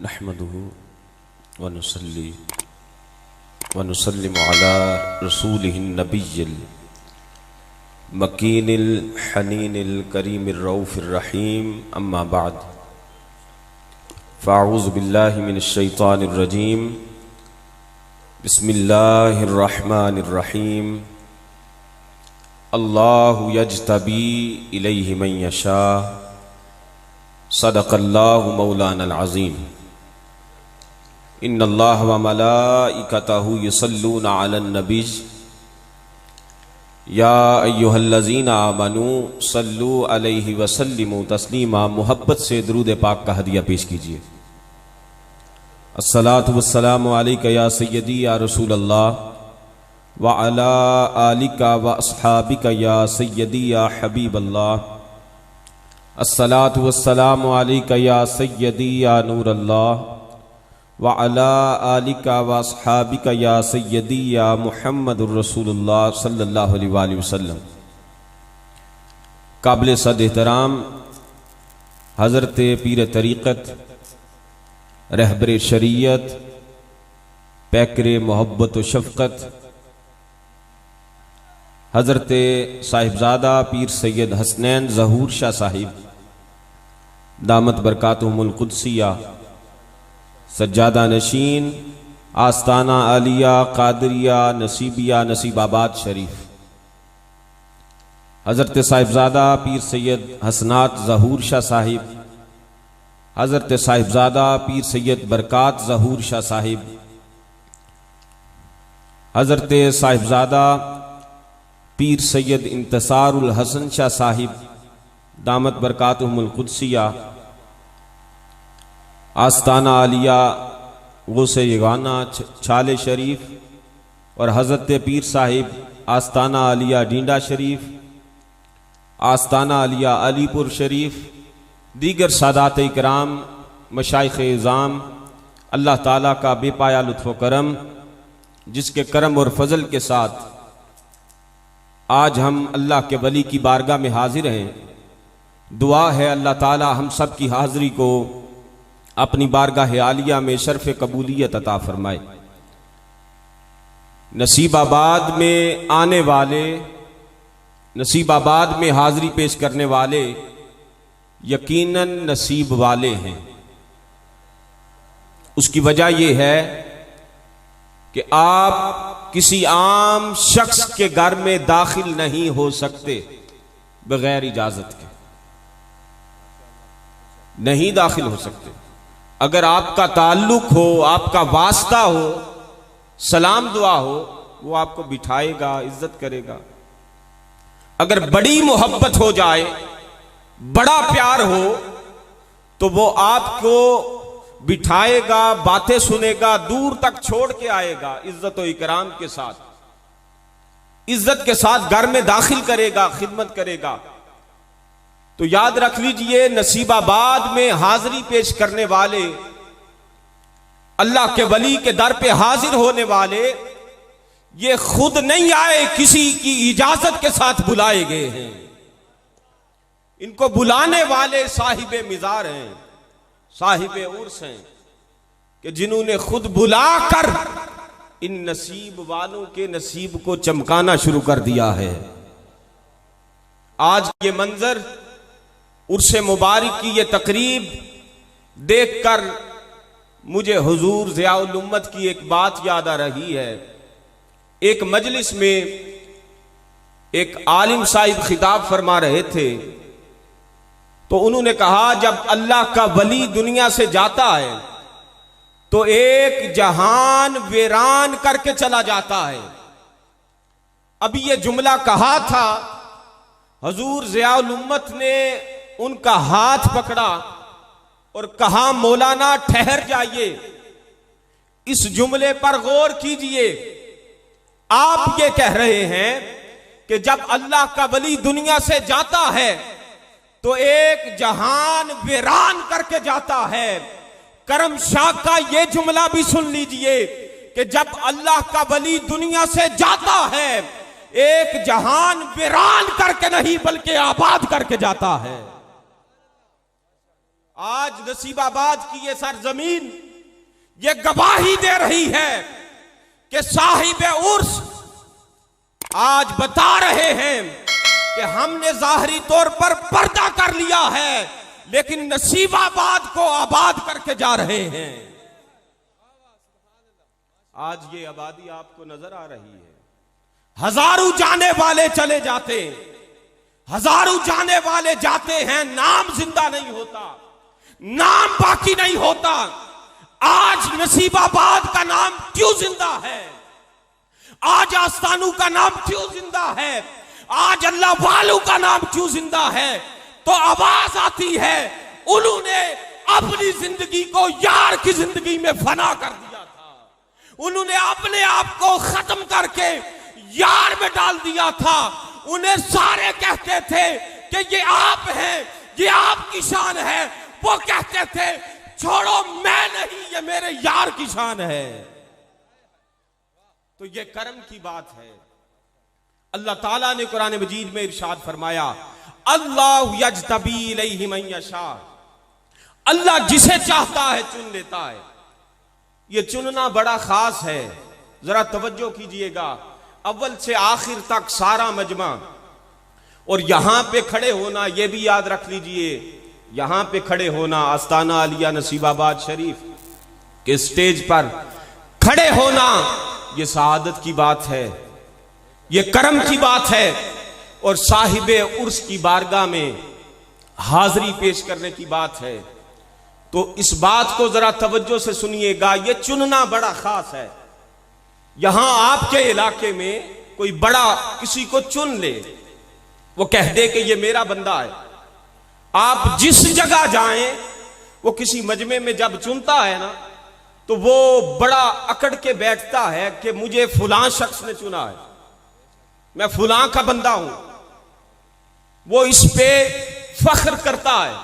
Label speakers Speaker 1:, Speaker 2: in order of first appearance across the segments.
Speaker 1: नहमदुहु व नुसल्ली व नुसल्लिमु अला रसूलिहिन नबिय्यिल मकीनिल हनीनिल करीमिर रऊफिर रहीम अम्मा बाद फ़अऊज़ु बिल्लाहि मिनश शैतानिर रजीम बिस्मिल्लाहिर रहमानिर रहीम अल्लाहु यज्तबी इलैहि मन यशा सदक़ल्लाहु मौलानल अज़ीम इन्नल्लाह व मलाइकतहु युसल्लूना अलन नबी या अय्युहल्लज़ीना आमनू सल्लू अलैहि व सल्लिमू तस्लीमा। मोहब्बत से दुरूद पाक का हदिया पेश कीजिए। अस्सलातु वस्सलामु अलैका या सय्यदी या रसूल अल्लाह व अला आलिका व अस्हाबिका या सय्यदी या हबीब अल्लाह। अस्सलातु वस्सलामु अलैका या सय्यदी या नूर अल्लाह व अला आलिका व अस्हाबिका या सय्यदी या मुहम्मदुर रसूलुल्लाह सल्लल्लाहु अलैहि वसल्लम। काबिल सद एहतराम हज़रत पीर तरीक़त रहबर शरीयत पैकर मोहब्बत व शफ़क़त हज़रत साहिबजादा पीर सैयद हसनैन ज़हूर शाह साहिब दामत बरकातुहुमुल क़ुद्सिया सज्जादा नशीन आस्ताना आलिया कादरिया नसीबिया नसीबाबाद शरीफ हज़रत साहिबजादा पीर सैयद हसनात ज़हूर शाह साहिब हज़रत साहिबजादा पीर सैयद बरकात ज़हूर शाह साहिब हज़रत साहिबजादा पीर सैयद इंतसारुल हसन शाह साहिब दामत बरकातुहुमुल क़ुद्सिया आस्ताना आलिया गौसे यगाना छाले शरीफ और हज़रत पीर साहिब आस्ताना आलिया डींडा शरीफ आस्ताना आलिया अलीपुर शरीफ दीगर सादात इकराम मशाइख़ इज़ाम अल्लाह ताला का बेपाया लुत्फ़ व करम जिसके करम और फजल के साथ आज हम अल्लाह के वली की बारगाह में हाजिर हैं। दुआ है अल्लाह ताला हम सब की हाज़िरी को अपनी बारगाह आलिया में शर्फ कबूलियत अता फरमाए। नसीबाबाद में आने वाले, नसीबाबाद में हाजिरी पेश करने वाले यकीनन नसीब वाले हैं। उसकी वजह यह है कि आप किसी आम शख्स के घर में दाखिल नहीं हो सकते, बगैर इजाजत के नहीं दाखिल हो सकते। अगर आपका ताल्लुक हो, आपका वास्ता हो, सलाम दुआ हो, वो आपको बिठाएगा, इज्जत करेगा। अगर बड़ी मोहब्बत हो जाए, बड़ा प्यार हो, तो वो आपको बिठाएगा, बातें सुनेगा, दूर तक छोड़ के आएगा, इज्जत और इकराम के साथ, इज्जत के साथ घर में दाखिल करेगा, खिदमत करेगा। तो याद रख लीजिए, नसीबाबाद में हाजिरी पेश करने वाले, अल्लाह के वली के दर पे हाजिर होने वाले, ये खुद नहीं आए, किसी की इजाजत के साथ बुलाए गए हैं। इनको बुलाने वाले साहिबे मिजार हैं, साहिबे उर्स हैं, कि जिन्होंने खुद बुलाकर इन नसीब वालों के नसीब को चमकाना शुरू कर दिया है। आज ये मंजर, उर्से मुबारक की ये तकरीब देखकर मुझे हुजूर ज़ियाउल उम्मत की एक बात याद आ रही है। एक मजलिस में एक आलिम साहिब खिताब फरमा रहे थे, तो उन्होंने कहा, जब अल्लाह का वली दुनिया से जाता है तो एक जहान वीरान करके चला जाता है। अभी ये जुमला कहा था, हुजूर ज़ियाउल उम्मत ने उनका हाथ पकड़ा और कहा, मौलाना ठहर जाइए, इस जुमले पर गौर कीजिए। आप ये कह रहे हैं कि जब अल्लाह का वली दुनिया से जाता है तो एक जहान वीरान करके जाता है। करम शाह का ये जुमला भी सुन लीजिए कि जब अल्लाह का वली दुनिया से जाता है, एक जहान वीरान करके नहीं बल्कि आबाद करके जाता है। आज नसीबाबाद की ये सरजमीन ये गवाही दे रही है कि साहिब उर्स आज बता रहे हैं कि हमने जाहिरी तौर पर पर्दा कर लिया है, लेकिन नसीबाबाद को आबाद करके जा रहे हैं। आज ये आबादी आपको नजर आ रही है। हजारों जाने वाले चले जाते, हजारों जाने वाले जाते हैं, नाम जिंदा नहीं होता, नाम बाकी नहीं होता। आज नसीबाबाद का नाम क्यों जिंदा है? आज आस्तानू का नाम क्यों जिंदा है? आज अल्लाह वालों का नाम क्यों जिंदा है? तो आवाज आती है, उन्होंने अपनी जिंदगी को यार की जिंदगी में फना कर दिया था, उन्होंने अपने आप को खत्म करके यार में डाल दिया था। उन्हें सारे कहते थे कि ये आप हैं, ये आपकी शान है। वो कहते थे छोड़ो मैं नहीं, ये मेरे यार की शान है। तो ये कर्म की बात है। अल्लाह ताला ने कुरान मजीद में इरशाद फरमाया, अल्लाह यज्तबी इलैहि मन यशा, अल्लाह जिसे चाहता है चुन लेता है। ये चुनना बड़ा खास है, जरा तवज्जो कीजिएगा। अव्वल से आखिर तक सारा मजमा, और यहां पे खड़े होना, यह भी याद रख लीजिए, यहां पे खड़े होना, आस्ताना आलिया नसीबाबाद शरीफ के स्टेज पर खड़े होना, यह सआदत की बात है, यह करम की बात है, और साहिबे उर्स की बारगाह में हाजिरी पेश करने की बात है। तो इस बात को जरा तवज्जो से सुनिएगा, यह चुनना बड़ा खास है। यहां आपके इलाके में कोई बड़ा किसी को चुन ले, वो कह दे कि ये मेरा बंदा है। आप जिस जगह जाएं, वो किसी मजमे में जब चुनता है ना, तो वो बड़ा अकड़ के बैठता है कि मुझे फलां शख्स ने चुना है, मैं फलां का बंदा हूं। वो इस पे फख्र करता है।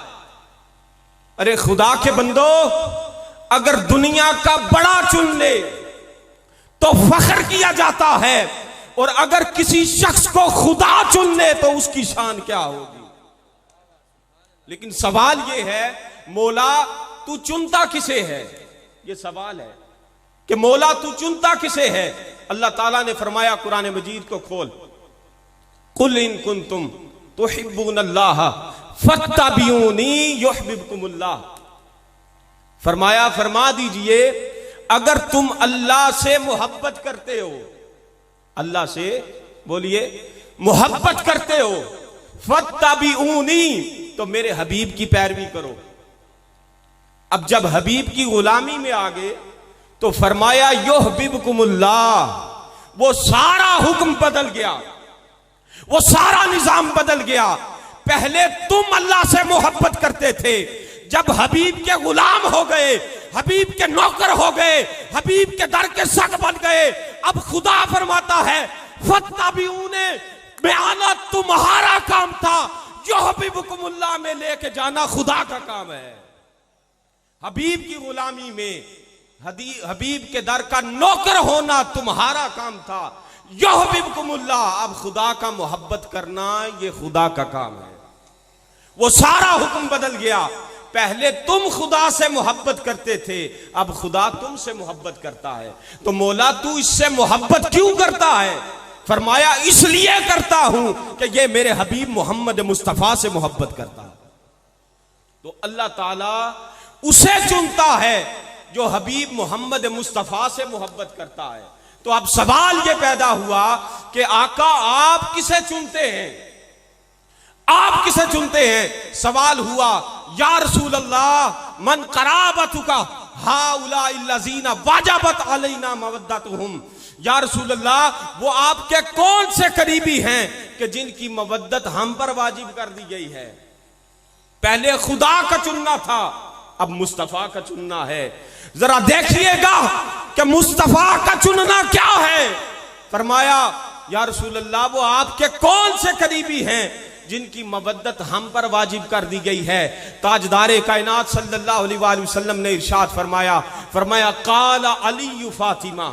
Speaker 1: अरे खुदा के बंदो, अगर दुनिया का बड़ा चुन ले तो फख्र किया जाता है, और अगर किसी शख्स को खुदा चुन ले तो उसकी शान क्या होगी। लेकिन सवाल यह है, मौला तू चुनता किसे है? यह सवाल है कि मौला तू चुनता किसे है? अल्लाह ताला ने फरमाया कुरान मजीद को खोल, कुल इन कुंतुम तुहिब्बूनल्लाह फत्तबिऊनी युहिब्बुकुमुल्लाह। फरमाया, फरमा दीजिए, अगर तुम अल्लाह से मोहब्बत करते हो, अल्लाह से बोलिए मोहब्बत करते हो, फत्तबिऊनी, तो मेरे हबीब की पैरवी करो। अब जब हबीब की गुलामी में आ गए तो फरमाया युहिब्बुकुमुल्लाह, वो सारा हुक्म बदल गया, वो सारा निजाम बदल गया। पहले तुम अल्लाह से मोहब्बत करते थे, जब हबीब के गुलाम हो गए, हबीब के नौकर हो गए, हबीब के दर के सग बन गए, अब खुदा फरमाता है फत्तबिऊने, में आना तुम्हारा काम था, युहिब्बुकुमुल्लाह में लेके जाना खुदा का काम है। हबीब की गुलामी में हबीब के दर का नौकर होना तुम्हारा काम था, युहिब्बुकुमुल्लाह, अब खुदा का मोहब्बत करना ये खुदा का काम है। वो सारा हुक्म बदल गया। पहले तुम खुदा से मोहब्बत करते थे, अब खुदा तुमसे मोहब्बत करता है। तो मौला तू इससे मोहब्बत क्यों करता है? फरमाया, इसलिए करता हूं कि ये मेरे हबीब मोहम्मद मुस्तफा से मोहब्बत करता है। तो अल्लाह ताला उसे चुनता है जो हबीब मोहम्मद मुस्तफा से मोहब्बत करता है। तो अब सवाल यह पैदा हुआ कि आका आप किसे चुनते हैं? आप किसे चुनते हैं? सवाल हुआ, या रसूल अल्लाह मन कराबतुका हाउलाइल्लज़ीना वाजबत अलैना मवद्दतुहुम, या रसूल अल्लाह वो आपके कौन से करीबी हैं कि जिनकी मवद्दत हम पर वाजिब कर दी गई है। पहले खुदा का चुनना था, अब मुस्तफा का चुनना है। जरा देखिएगा कि मुस्तफा का चुनना क्या है। फरमाया, या रसूल अल्लाह वो आपके कौन से करीबी हैं जिनकी मवद्दत हम पर वाजिब कर दी गई है। ताजदारे कायनात सल्लल्लाहु अलैहि वसल्लम ने इरशाद फरमाया, फरमाया काला अली फातिमा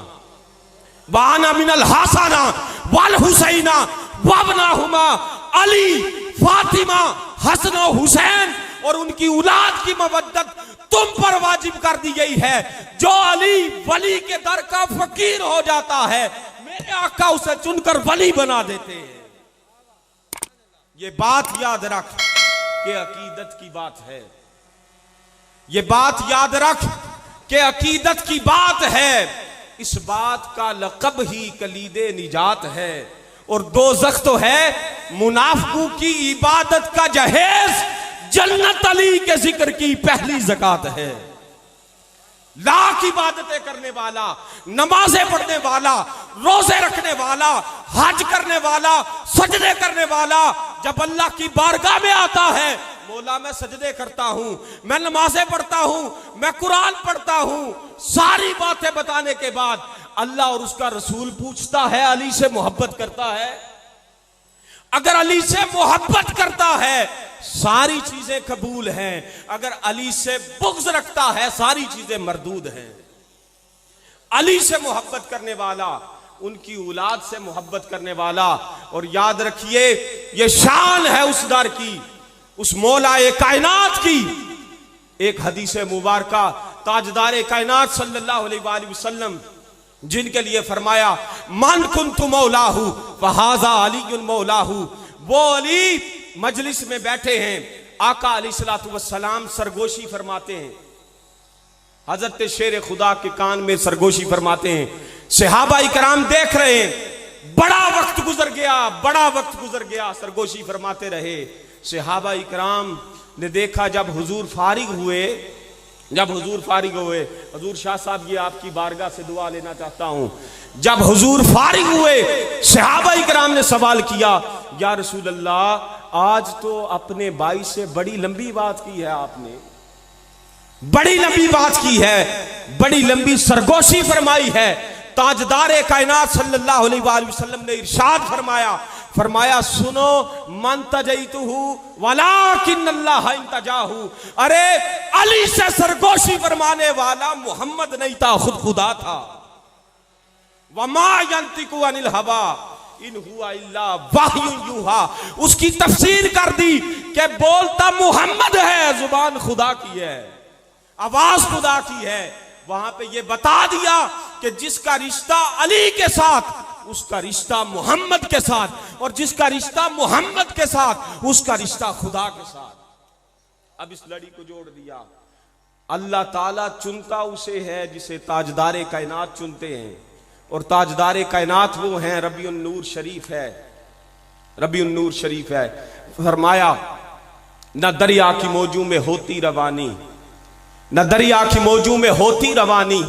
Speaker 1: वाना मिनल हसना वल हुसैना वबनाहुमा, अली, फातिमा, हसन और हुसैन और उनकी औलाद की मवद्दत तुम पर वाजिब कर दी गई है। जो अली वली के दर का फकीर हो जाता है, मेरे आका उसे चुनकर वली बना देते हैं। ये बात याद रख कि अकीदत की बात है। ये बात याद रख कि अकीदत की बात है। इस बात का लक़ब ही कलीदे निजात है। और दोज़ख तो है मुनाफिकों की इबादत का जहेज, जन्नत अली के जिक्र की पहली ज़कात है। लाख इबादतें करने वाला, नमाजें पढ़ने वाला, रोजे रखने वाला, हज करने वाला, सजदे करने वाला जब अल्लाह की बारगाह में आता है, मौला मैं सजदे करता हूं, मैं नमाजें पढ़ता हूं, मैं कुरान पढ़ता हूं, सारी बातें बताने के बाद अल्लाह और उसका रसूल पूछता है अली से मोहब्बत करता है? अगर अली से मोहब्बत करता है सारी चीजें कबूल हैं, अगर अली से बुग़्ज़ रखता है सारी चीजें मरदूद हैं। अली से मोहब्बत करने वाला, उनकी औलाद से मोहब्बत करने वाला। और याद रखिए ये शान है उस दर की, उस मौलाए कायनात की। एक हदीस मुबारका ताजदार कायनात सल्लल्लाहु अलैहि वसल्लम जिनके लिए फरमाया मन कुन्तु मौलाहु फहाज़ा अलीयुन मौलाहु। वो अली मजलिस में बैठे हैं, आका अलैहिस्सलातु वस्सलाम सरगोशी फरमाते हैं, हजरत शेर खुदा के कान में सरगोशी फरमाते हैं। सहाबा इकराम देख रहे हैं, बड़ा वक्त गुजर गया, बड़ा वक्त गुजर गया, सरगोशी फरमाते रहे। सहाबा इकराम ने देखा जब हुजूर फारिग हुए, हुजूर शाह साहब ये आपकी बारगाह से दुआ लेना चाहता हूं। जब हुजूर फारिग हुए, सहाबा इकराम ने सवाल किया, या रसूल अल्लाह आज तो अपने भाई से बड़ी लंबी बात की है, आपने बड़ी लंबी बात की है, बड़ी लंबी सरगोशी फरमाई है। ताजदार कायनात सल्लल्लाहु अलैहि वसल्लम ने इरशाद फरमाया सुनो, मन तजैतुहु वलाकिन्नल्लाह इंतजाहु। अरे अली से सरगोशी फरमाने वाला मोहम्मद नहीं था, खुद खुदा था। वमा यंतिकु अनिल हवा इन हुआ इल्ला वह्युन यूहा। उसकी तफसीर कर दी कि बोलता मोहम्मद है, जुबान खुदा की है, आवाज खुदा की है। वहां पे ये बता दिया कि जिसका रिश्ता अली के साथ उसका रिश्ता मोहम्मद के साथ, और जिसका रिश्ता मोहम्मद के साथ उसका रिश्ता खुदा के साथ। अब इस लड़ी को जोड़ दिया। अल्लाह ताला चुनता उसे है जिसे ताजदारे कायनात चुनते हैं, और ताजदारे कायनात वो हैं रबीउन नूर शरीफ है, रबीउन नूर शरीफ है। फरमाया न दरिया की मौजू में होती रवानी, न दरिया की मौजू में होती रवानी,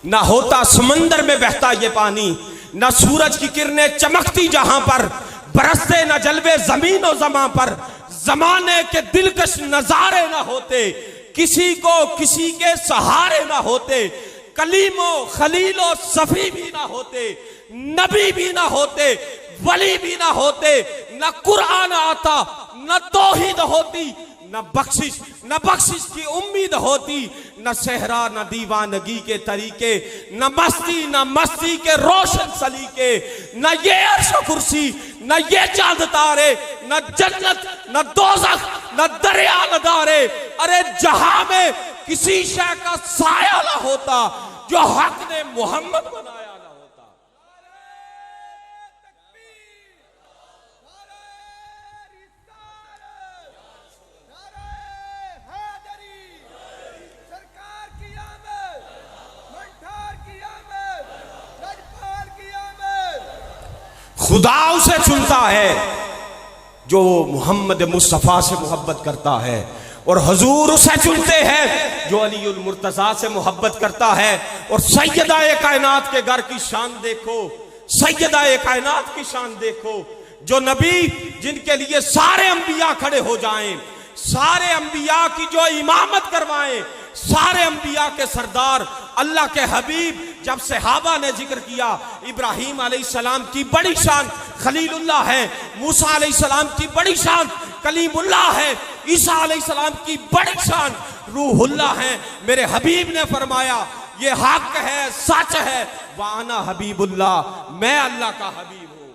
Speaker 1: न होता समंदर में बहता ये पानी, न सूरज की किरणें चमकती जहां पर, बरसते न जलवे जमीन और जमा पर, जमाने के दिलकश नजारे न होते, किसी को किसी के सहारे न होते, कलीमो खलीलो सफी भी ना होते, नबी भी ना होते, वली भी ना होते, न कुरान आता, न तौहीद होती, न बख्शिश की उम्मीद होती, न सहरा न दीवानगी के तरीके, न मस्ती के रोशन सलीके, न ये अर्श कुर्सी, न ये चांद तारे, न जन्नत न दोज़ख न दरिया नदारे। अरे जहां में किसी शय का साया ना होता जो हक ने मोहम्मद बनाया ना होता। खुदा उसे चुनता है जो मोहम्मद मुस्तफा से मोहब्बत करता है, और हुजूर उसे चुनते हैं जो अलीउल मुर्तजा से मोहब्बत करता है। और सैयदा कायनात के घर की शान देखो, सैयदा कायनात की शान देखो, जो नबी जिनके लिए सारे अंबिया खड़े हो जाएं, सारे अंबिया की जो इमामत करवाएं, सारे अंबिया के सरदार अल्लाह के हबीब। जब सहाबा ने जिक्र किया इब्राहीम अलैहिस्सलाम की बड़ी शान खलीलुल्लाह है, मूसा अलैहिस्सलाम की बड़ी शान कलीमुल्लाह है, ईसा अलैहिस्सलाम की बड़ी शान रूहुल्लाह है, मेरे हबीब ने फरमाया ये हक है, सच है, वाना हबीबुल्लाह, मैं अल्लाह का हबीब हूं।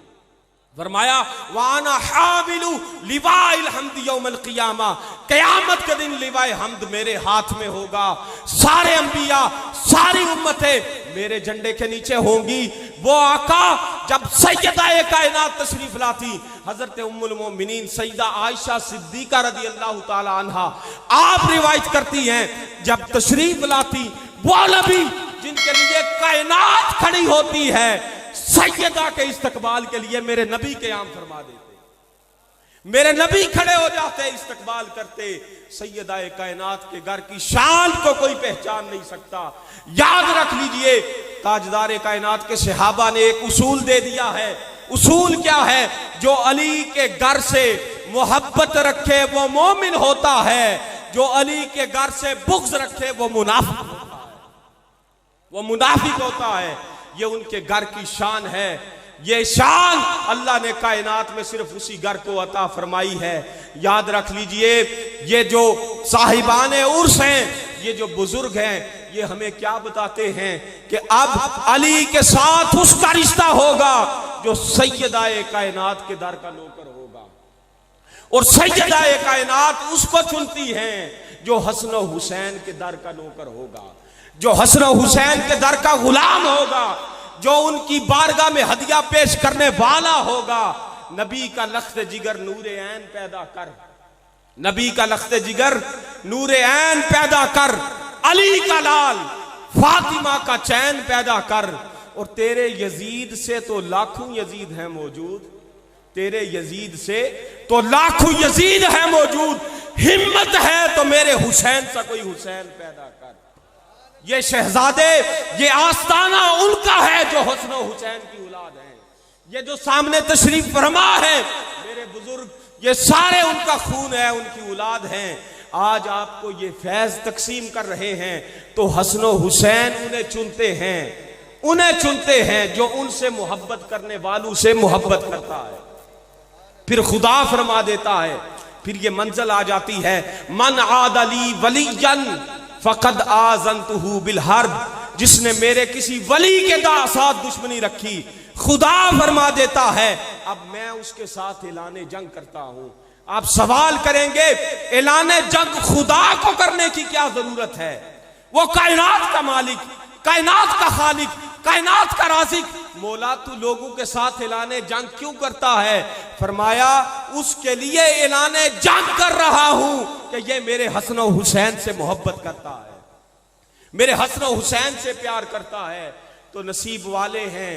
Speaker 1: फरमाया वाना हामिलु लिवाइल हम्द यौमल क़ियामा, क़यामत के दिन लिवाए हम्द मेरे हाथ में होगा। सारे अंबिया, सारी उम्मतें मेरे झंडे के नीचे होंगी। वो आका जब सैयदा कायनात तशरीफ लाती, हजरत उम्मुल मोमिनीन सैयदा आयशा सिद्दीका रज़ी अल्लाह ताला अन्हा, आप रिवायत करती हैं जब तशरीफ लाती वो नबी जिनके लिए कायनात खड़ी होती है, सैयदा के इस्तकबाल के लिए मेरे नबी क़याम फरमा देते, मेरे नबी खड़े हो जाते, इस्तकबाल करते। सैयदा कायनात के घर की शान को कोई पहचान नहीं सकता। याद रख लीजिए, ताजदार कायनात के सहाबा ने एक उसूल दे दिया है। उसूल क्या है? जो अली के घर से मोहब्बत रखे वो मोमिन होता है, जो अली के घर से बुग़्ज़ रखे वो मुनाफिक होता है, वो मुनाफिक होता है। ये उनके घर की शान है। ये शान अल्लाह ने कायनात में सिर्फ उसी घर को अता फरमाई है। याद रख लीजिए, ये जो साहिबाने उर्स हैं, ये जो बुजुर्ग हैं, ये हमें क्या बताते हैं कि अब अली के साथ उसका रिश्ता होगा जो सैयदाए कायनात के दर का नौकर होगा, और सैयदाए कायनात उसको चुनती हैं जो हसन हुसैन के दर का नौकर होगा, जो हसन हुसैन के दर का गुलाम होगा, जो उनकी बारगाह में हदिया पेश करने वाला होगा। नबी का लख्त जिगर नूरे ऐन पैदा कर, नबी का लख्त जिगर नूरे ऐन पैदा कर, अली का लाल फातिमा का चैन पैदा कर। और तेरे यजीद से तो लाखों यजीद हैं मौजूद, तेरे यजीद से तो लाखों यजीद हैं मौजूद। हिम्मत है तो मेरे हुसैन सा कोई हुसैन पैदा कर। ये शहजादे, ये आस्ताना उनका है जो हुस्न हुसैन की औलाद है। ये जो सामने तशरीफ फरमा है मेरे बुजुर्ग, ये सारे उनका खून है, उनकी औलाद हैं। आज आपको ये फैज तकसीम कर रहे हैं तो हसन हुसैन उन्हें चुनते हैं, उन्हें चुनते हैं जो उनसे मोहब्बत करने वालों से मोहब्बत करता है। फिर खुदा फरमा देता है, फिर ये मंजिल आ जाती है, मन आदली वलीयन फ़क़द आज़नतुहु बिल हर्ब, जिसने मेरे किसी वली के साथ दुश्मनी रखी, खुदा फरमा देता है अब मैं उसके साथ ऐलाने जंग करता हूं। आप सवाल करेंगे ऐलाने जंग खुदा को करने की क्या जरूरत है? वो कायनात का मालिक, कायनात का खालिक, कायनात का राज़िक मौला, तू लोगों के साथ ऐलाने जंग क्यों करता है? फरमाया उसके लिए ऐलाने जंग कर रहा हूं कि ये मेरे हसन हुसैन से मोहब्बत करता है, मेरे हसन हुसैन से प्यार करता है। तो नसीब वाले हैं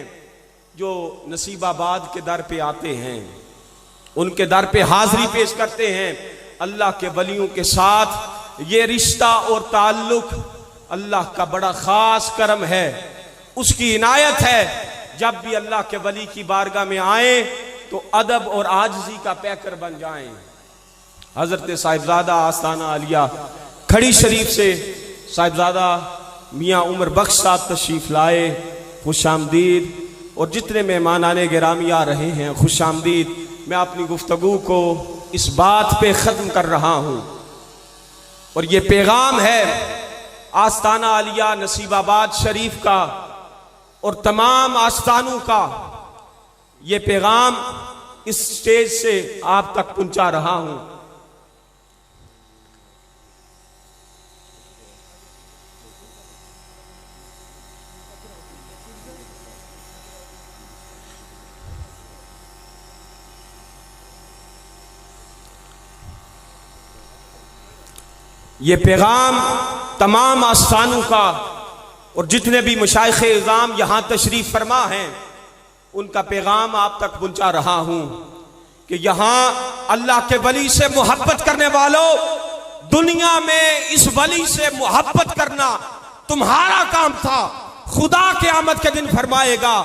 Speaker 1: जो नसीबाबाद के दर पे आते हैं, उनके दर पे हाजिरी पेश करते हैं। अल्लाह के वलियों के साथ ये रिश्ता और ताल्लुक अल्लाह का बड़ा खास करम है, उसकी इनायत है। जब भी अल्लाह के वली की बारगाह में आए तो अदब और आजिज़ी का पैकर बन जाएं। हजरत साहिबजादा आस्ताना आलिया खड़ी शरीफ से साहिबजादा मियाँ उमर बख्श साहब तशरीफ लाए, खुश आमदीद। और जितने मेहमान आने गिरामी आ रहे हैं, खुश आमदीद। मैं अपनी गुफ्तगू को इस बात पे ख़त्म कर रहा हूँ, और ये पैगाम है आस्ताना आलिया नसीबाबाद शरीफ का और तमाम आस्तानों का। ये पैगाम इस स्टेज से आप तक पहुंचा रहा हूं। ये पैगाम तमाम आस्थानों का और जितने भी मशाइख इज़ाम यहाँ तशरीफ फरमा हैं उनका पैगाम आप तक पहुँचा रहा हूँ कि यहाँ अल्लाह के वली से मोहब्बत करने वालों, दुनिया में इस वली से मोहब्बत करना तुम्हारा काम था। खुदा क़यामत के दिन फरमाएगा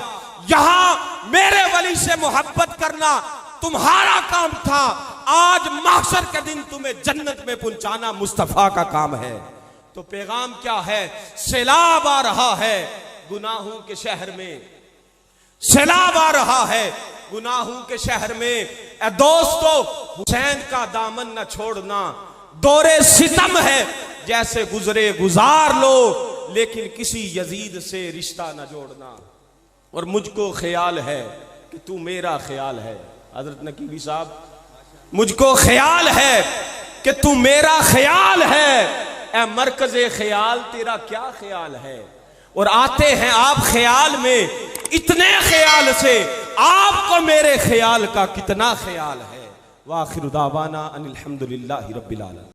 Speaker 1: यहाँ मेरे वली से मोहब्बत करना तुम्हारा काम था। आज महशर के दिन तुम्हें जन्नत में पहुंचाना मुस्तफा का काम है। तो पैगाम क्या है? सैलाब आ रहा है गुनाहों के शहर में, सैलाब आ रहा है गुनाहों के शहर में। ए दोस्तों, हुसैन का दामन न छोड़ना, दौरे सितम है जैसे गुजरे गुजार लो, लेकिन किसी यजीद से रिश्ता न जोड़ना। और मुझको ख्याल है कि तू मेरा ख्याल है। हजरत नकीबी साहब, मुझको ख्याल है कि तू मेरा ख्याल है, ए मरकज़े ख्याल तेरा क्या ख्याल है। और आते हैं आप ख्याल में, इतने ख्याल से आपको मेरे ख्याल का कितना ख्याल है। वाखिर दावाना अनिल हम्दुलिल्लाहि रब्बिल आलमीन।